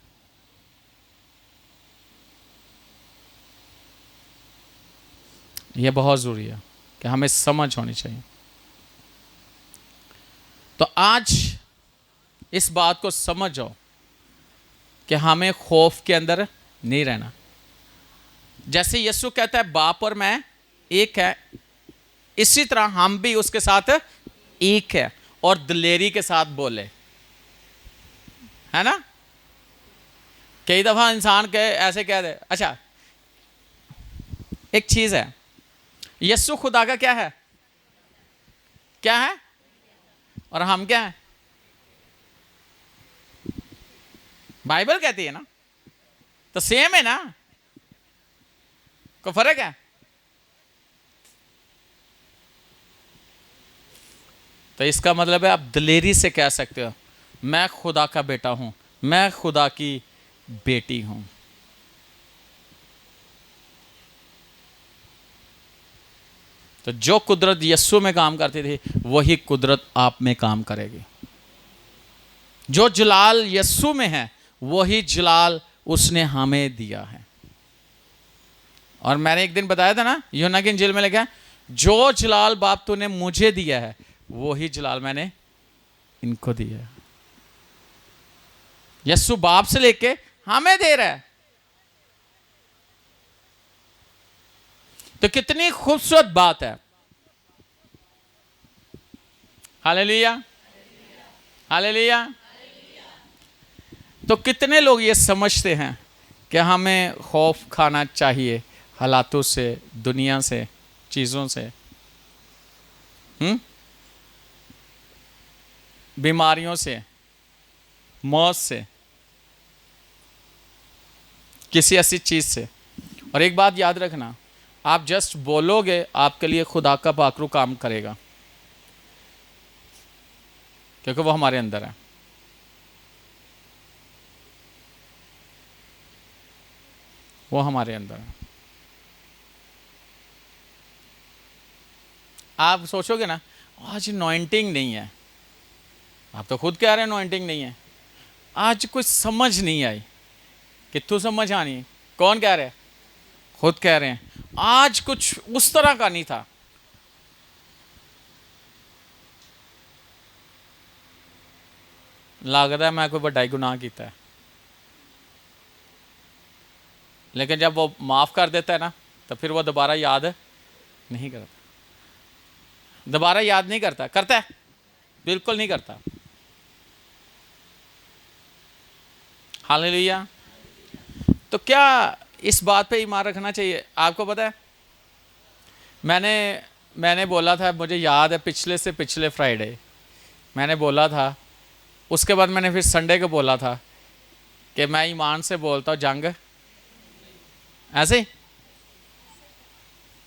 यह बहुत ज़रूरी है कि हमें समझ होनी चाहिए। तो आज इस बात को समझ जाओ कि हमें खौफ के अंदर नहीं रहना। जैसे यीशु कहता है बाप और मैं एक है, इसी तरह हम भी उसके साथ एक है, और दिलेरी के साथ बोले, है ना? कई दफा इंसान के ऐसे कह दे। अच्छा, एक चीज है, यीशु खुदा का क्या है? क्या है? और हम क्या है? बाइबल कहती है ना, तो सेम है ना, कोई फर्क है? तो इसका मतलब है आप दिलेरी से कह सकते हो मैं खुदा का बेटा हूं, मैं खुदा की बेटी हूं। तो जो कुदरत यीशु में काम करती थी वही कुदरत आप में काम करेगी। जो जलाल यीशु में है वही जलाल उसने हमें दिया है। और मैंने एक दिन बताया था ना, यूहन्ना की इंजील में लिखा है जो जलाल बाप तूने मुझे दिया है वही जलाल मैंने इनको दिया है। यीशु बाप से लेके हमें दे रहा है। तो कितनी खूबसूरत बात है। Hallelujah, hallelujah. तो कितने लोग ये समझते हैं कि हमें खौफ खाना चाहिए हालातों से, दुनिया से, चीज़ों से, बीमारियों से, मौत से, किसी ऐसी चीज़ से। और एक बात याद रखना, आप जस्ट बोलोगे आपके लिए खुदा का पाखरू काम करेगा, क्योंकि वो हमारे अंदर है। वो हमारे अंदर है। आप सोचोगे ना आज नॉइंटिंग नहीं है, आप तो खुद कह रहे हैं नॉइंटिंग नहीं है। आज कुछ समझ नहीं आई, कित्थू समझ आनी है? कौन कह रहे हैं? खुद कह रहे हैं आज कुछ उस तरह का नहीं था। लगता है मैं कोई बड़ा गुनाह किया है, लेकिन जब वो माफ़ कर देता है ना तो फिर वो दोबारा याद नहीं करता। दोबारा याद नहीं करता, करता है? बिल्कुल नहीं करता। हालेलुया। तो क्या इस बात पे ईमान रखना चाहिए? आपको पता है मैंने बोला था, मुझे याद है पिछले से पिछले फ्राइडे मैंने बोला था, उसके बाद मैंने फिर संडे को बोला था कि मैं ईमान से बोलता हूँ जंग ऐसे ही।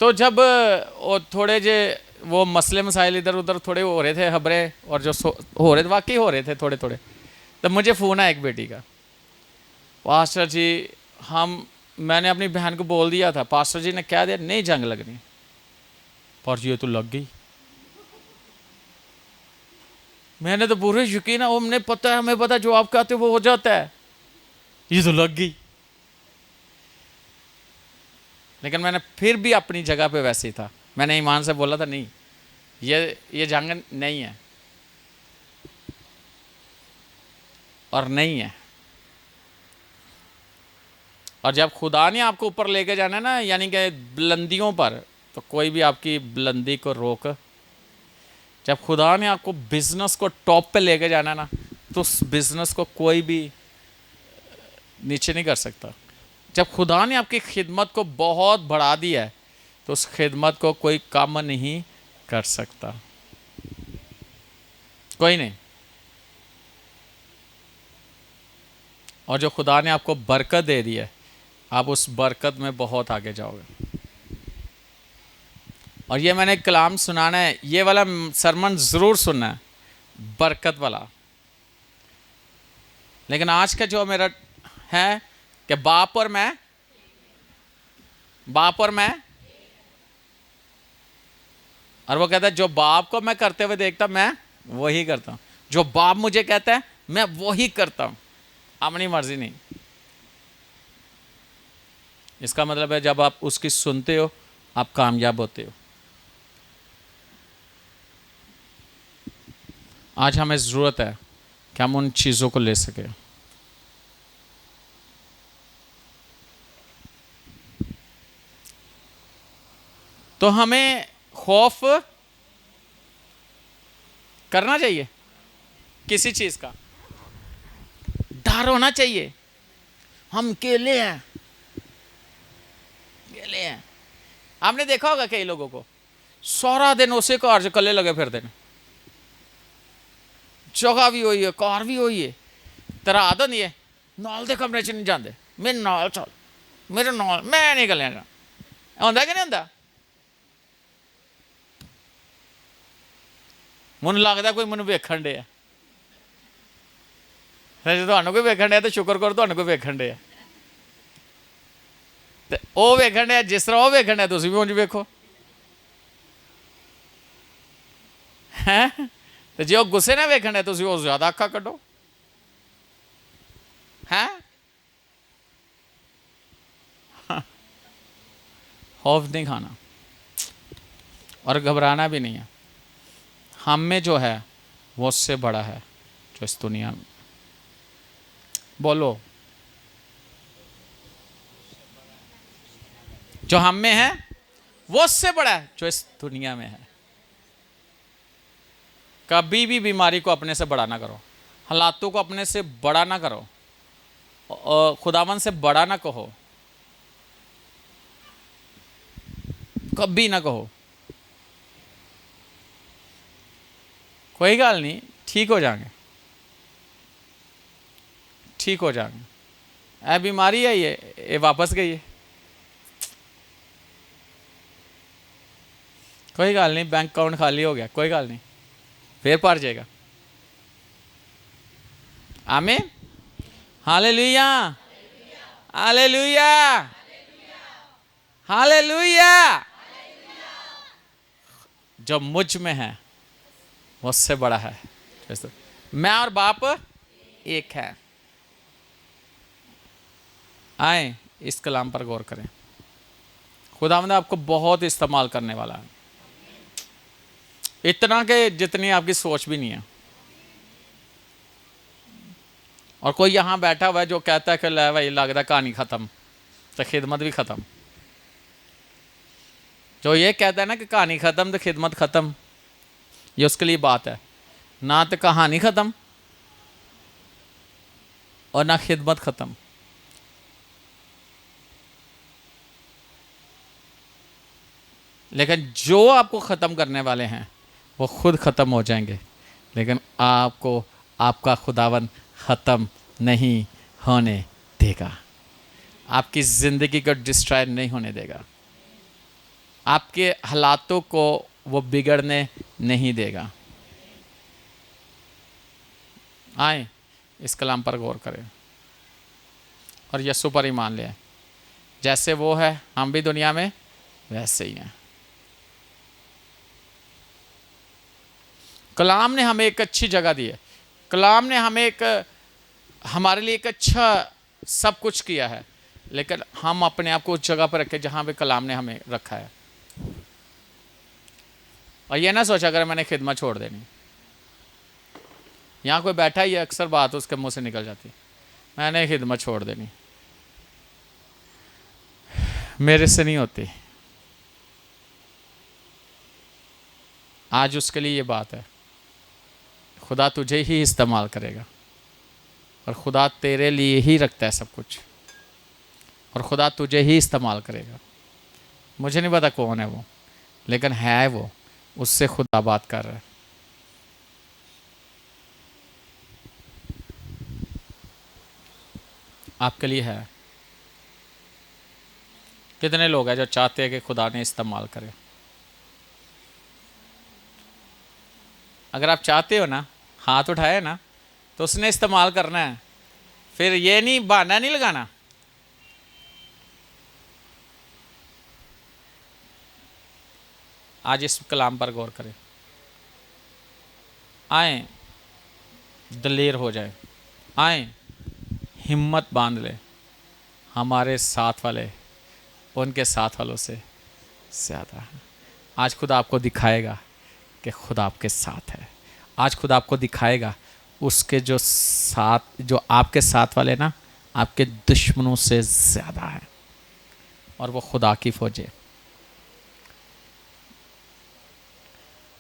तो जब वो थोड़े जे वो मसले मसाइल इधर उधर थोड़े हो रहे थे खबरें, और जो हो रहे थे वाकई हो रहे थे थोड़े थोड़े, तब मुझे फ़ोन आया एक बेटी का, पास्टर जी मैंने अपनी बहन को बोल दिया था, पास्टर जी ने कह दिया नहीं जंग लगनी, पर ये तो लग गई। मैंने तो पूरे यकीन है, हमने पता है, हमें पता जो आप कहते हो वो हो जाता है, ये तो लग गई। लेकिन मैंने फिर भी अपनी जगह पे वैसे ही था। मैंने ईमान से बोला था नहीं, ये जंग नहीं है और नहीं है। और जब खुदा ने आपको ऊपर लेके जाना है ना, यानी कि बुलंदियों पर, तो कोई भी आपकी बुलंदी को रोक। जब खुदा ने आपको बिजनेस को टॉप पे लेके जाना है ना, तो उस बिजनेस को कोई भी नीचे नहीं कर सकता। जब खुदा ने आपकी खिदमत को बहुत बढ़ा दिया है तो उस खिदमत को कोई कम नहीं कर सकता, कोई नहीं। और जो खुदा ने आपको बरकत दे दी है, आप उस बरकत में बहुत आगे जाओगे। और ये मैंने कलाम सुनाना है, ये वाला सरमन ज़रूर सुनना है, बरकत वाला। लेकिन आज का जो मेरा है कि बाप और मैं, बाप और मैं, और वो कहता है जो बाप को मैं करते हुए देखता मैं वही करता हूँ, जो बाप मुझे कहता है मैं वही करता हूँ, अपनी मर्जी नहीं। इसका मतलब है जब आप उसकी सुनते हो आप कामयाब होते हो। आज हमें ज़रूरत है कि हम उन चीज़ों को ले सकें। तो हमें खौफ करना चाहिए, किसी चीज़ का डर होना चाहिए। हम अकेले हैं, अकेले हैं। आपने देखा होगा कई लोगों को सारा दिन उसे कार च कल्ले लगे फिरते हैं, जगह भी होई है, कार भी होई है, तेरा आदत नहीं है नाल दे कमरे च नहीं जाते, मेरे नाल चल, मेरे नाल, मैं नहीं कल्ले जाना। होंदा कि नहीं होंदा? मैनूं लगदा कोई मैनूं वेखण डे है, जे तुहानूं कोई वेखण डे तो शुक्र करो तुहानूं कोई वेखण डे। ते ओह वेखण डे, जिस तरह ओह वेखण डे तुसीं भी उंज वेखो हैं। ते जे ओह गुस्से नाल वेखण डे तुसीं ओह ज़्यादा अक्खां कड्डो हैं। खौफ नहीं खाना और घबराना भी नहीं है। हम में जो है वो उससे बड़ा है जो इस दुनिया में। बोलो, जो हम में है वो उससे बड़ा है जो इस दुनिया में है। कभी भी बीमारी को अपने से बड़ा ना करो, हालातों को अपने से बड़ा ना करो, खुदावन से बड़ा ना कहो, कभी ना कहो। कोई गल नहीं, ठीक हो जाएंगे, ठीक हो जाएंगे। ए बीमारी है ये वापस गई है, कोई गल नहीं। बैंक अकाउंट खाली हो गया, कोई गल नहीं, फिर भर जाएगा। आमीन, हालेलुया, हालेलुया, हालेलुया। जो मुझ में है वो उससे बड़ा है। मैं और बाप एक है। आए इस कलाम पर गौर करें, खुदावंद आपको बहुत इस्तेमाल करने वाला है, इतना कि जितनी आपकी सोच भी नहीं है। और कोई यहाँ बैठा हुआ है जो कहता है कि ले भाई लगता कहानी ख़त्म तो खिदमत भी ख़त्म। जो ये कहता है ना कि कहानी ख़त्म तो खिदमत ख़त्म, ये उसके लिए बात है। ना तो कहानी ख़त्म और ना खिदमत ख़त्म। लेकिन जो आपको ख़त्म करने वाले हैं वो खुद ख़त्म हो जाएंगे, लेकिन आपको आपका खुदावन ख़त्म नहीं होने देगा। आपकी ज़िंदगी को डिस्ट्रॉय नहीं होने देगा, आपके हालातों को वो बिगड़ने नहीं देगा। आए इस कलाम पर गौर करें और यीशु पर ईमान ले। जैसे वो है हम भी दुनिया में वैसे ही हैं। कलाम ने हमें एक अच्छी जगह दी है, कलाम ने हमें हमारे लिए एक अच्छा सब कुछ किया है, लेकिन हम अपने आप को उस जगह पर रखें जहाँ पे कलाम ने हमें रखा है। और ये ना सोचा अगर मैंने खिदमत छोड़ देनी। यहाँ कोई बैठा ही है, अक्सर बात उसके मुंह से निकल जाती, मैंने खिदमत छोड़ देनी, मेरे से नहीं होती। आज उसके लिए ये बात है, खुदा तुझे ही इस्तेमाल करेगा। और खुदा तेरे लिए ही रखता है सब कुछ, और खुदा तुझे ही इस्तेमाल करेगा। मुझे नहीं पता कौन है वो, लेकिन है वो, उससे खुदा बात कर रहा है। आपके लिए है। कितने लोग हैं जो चाहते हैं कि खुदा ने इस्तेमाल करे? अगर आप चाहते हो ना, हाथ उठाए ना, तो उसने इस्तेमाल करना है। फिर ये नहीं, बहाना नहीं लगाना। आज इस कलाम पर गौर करें। आए, दलेर हो जाए, आए, हिम्मत बांध ले। हमारे साथ वाले उनके साथ वालों से ज़्यादा है। आज खुदा आपको दिखाएगा कि खुदा आपके साथ है। आज खुदा आपको दिखाएगा उसके जो साथ, जो आपके साथ वाले ना, आपके दुश्मनों से ज़्यादा है, और वो खुदा की फौज है।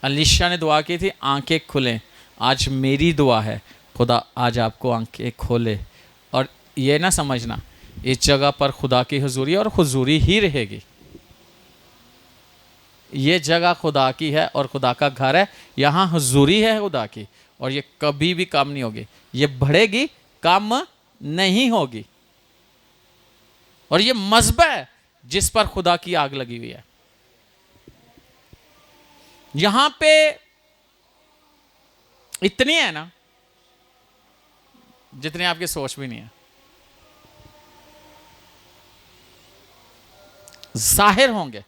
अलीशा ने दुआ की थी, आंखें खुलें। आज मेरी दुआ है, खुदा आज आपको आंखें खोले, और ये ना समझना इस जगह पर खुदा की हुजूरी है और हुजूरी ही रहेगी। ये जगह खुदा की है और खुदा का घर है, यहाँ हुजूरी है खुदा की, और ये कभी भी कम नहीं होगी। ये बढ़ेगी, कम नहीं होगी। और ये मज़बा है जिस पर खुदा की आग लगी हुई है। यहां पे इतनी है ना जितनी आपकी सोच भी नहीं है। जाहिर होंगे,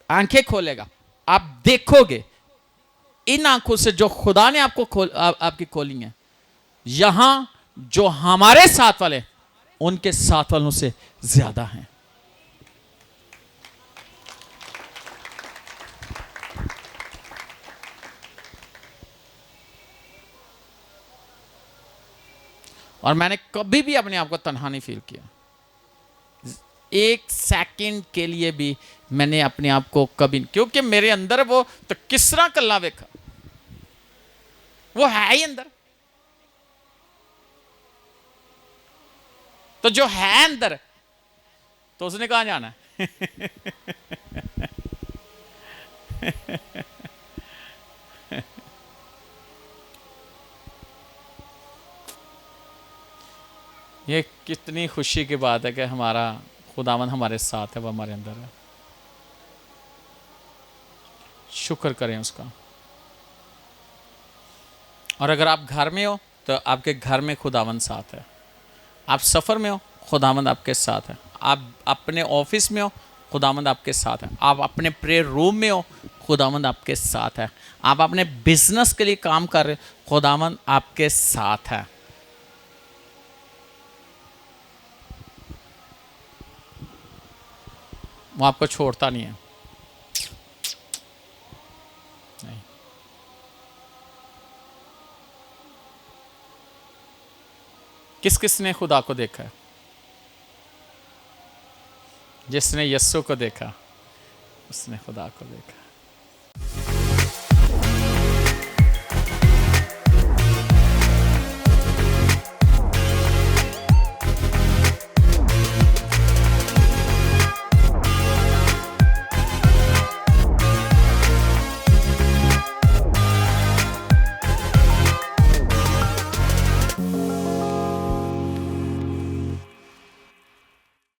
आंखें खोलेगा, आप देखोगे इन आंखों से जो खुदा ने आपको आपकी खोली है। यहां जो हमारे साथ वाले, उनके साथ वालों से ज्यादा हैं। और मैंने कभी भी अपने आप को तन्हा नहीं फील किया। एक सेकंड के लिए भी मैंने अपने आप को कभी, क्योंकि मेरे अंदर वो तो किस तरह कल्ला देखा, वो है ही अंदर। तो जो है अंदर, तो उसने कहां जाना है? ये कितनी खुशी की बात है कि हमारा खुदावंद हमारे साथ है, वो हमारे अंदर है। शुक्र करें उसका। और अगर आप घर में हो तो आपके घर में खुदावंद साथ है। आप सफ़र में हो, खुदावंद आपके साथ है। आप अपने ऑफिस में हो, खुदावंद आपके साथ है। आप अपने प्रेयर रूम में हो, खुदावंद आपके साथ है। आप अपने बिजनेस के लिए काम कर रहे हो, खुदावंद आपके साथ है। वो आपको छोड़ता नहीं है। नहीं। किस किस ने खुदा को देखा है? जिसने यस्सु को देखा, उसने खुदा को देखा।